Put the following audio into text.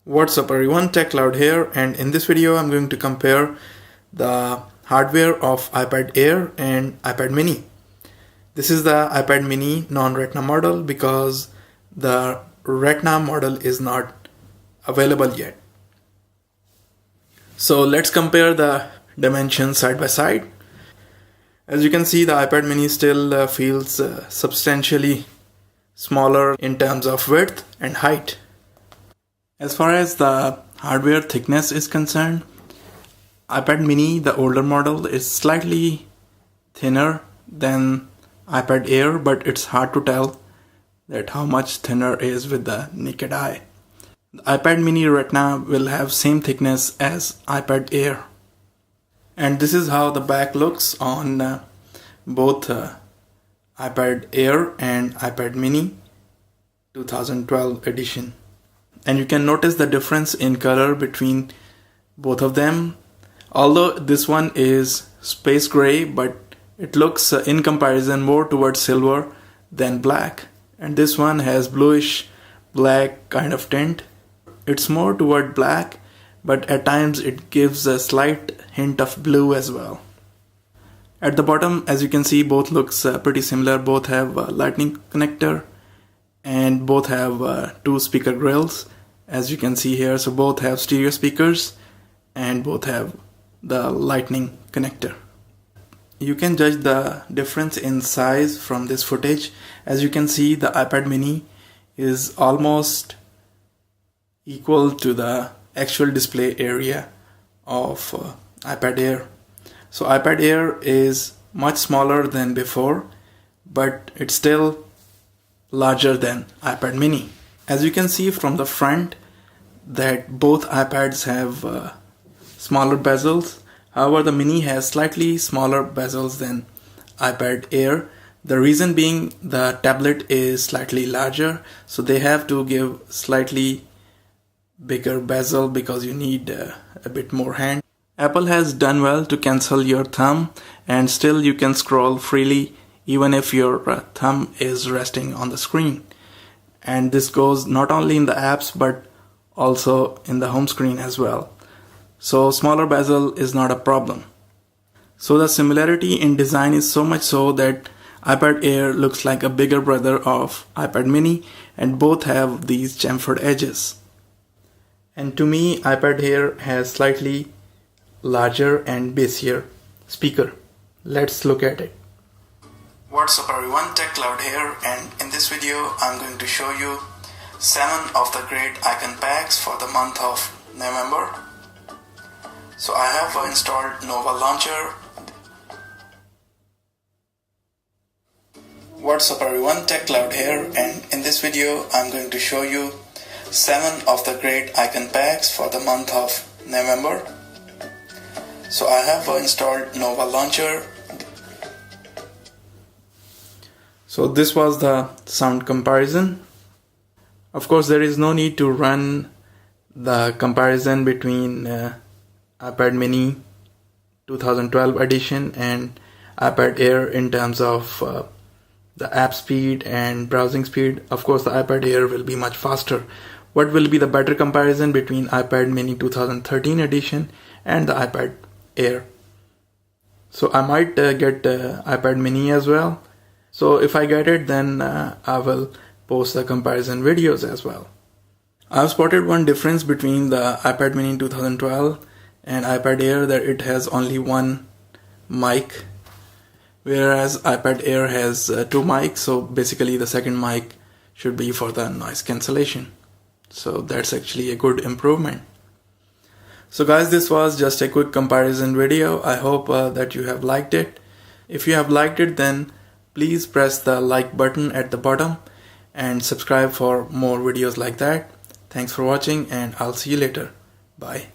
What's up everyone, TechCloud here, and in this video I'm going to compare the hardware of iPad Air and iPad mini. This is the iPad mini non-Retina model because the Retina model is not available yet. So let's compare the dimensions side by side. As you can see, the iPad mini still feels substantially smaller in terms of width and height. As far as the hardware thickness is concerned, iPad mini, the older model, is slightly thinner than iPad Air, but it's hard to tell that how much thinner is with the naked eye. The iPad mini Retina will have same thickness as iPad Air. And this is how the back looks on both iPad Air and iPad mini 2012 edition. And you can notice the difference in color between both of them. Although this one is space gray, but it looks in comparison more towards silver than black. And this one has bluish black kind of tint. It's more toward black, but at times it gives a slight hint of blue as well. At the bottom, as you can see, both looks pretty similar. Both have a lightning connector and both have two speaker grills, as you can see here. So both have stereo speakers and both have the lightning connector. You can judge the difference in size from this footage. As you can see, the iPad mini is almost equal to the actual display area of iPad Air. So iPad Air is much smaller than before, but it's still larger than iPad mini. As you can see from the front that both iPads have smaller bezels. However, the mini has slightly smaller bezels than iPad Air. The reason being the tablet is slightly larger, so they have to give slightly bigger bezel because you need a bit more hand. Apple has done well to cancel your thumb, and still you can scroll freely even if your thumb is resting on the screen. And this goes not only in the apps but also in the home screen as well. So smaller bezel is not a problem. So the similarity in design is so much so that iPad Air looks like a bigger brother of iPad mini, and both have these chamfered edges. And to me, iPad Air has slightly larger and bassier speaker. Let's look at it. What's up everyone, TechCloud here, and in this video I'm going to show you 7 of the great icon packs for the month of November. So I have installed Nova Launcher. What's up everyone, TechCloud here, and in this video I'm going to show you 7 of the great icon packs for the month of November. So I have installed Nova Launcher. So this was the sound comparison. Of course, there is no need to run the comparison between iPad mini 2012 edition and iPad Air in terms of the app speed and browsing speed. Of course, the iPad Air will be much faster. What will be the better comparison between iPad mini 2013 edition and the iPad Air? So I might get iPad mini as well. So if I get it, then I will post the comparison videos as well. I've spotted one difference between the iPad mini 2012 and iPad Air, that it has only one mic, whereas iPad Air has 2 mics. So basically the second mic should be for the noise cancellation. So that's actually a good improvement. So guys, this was just a quick comparison video. I hope that you have liked it. If you have liked it, then please press the like button at the bottom and subscribe for more videos like that. Thanks for watching, and I'll see you later. Bye.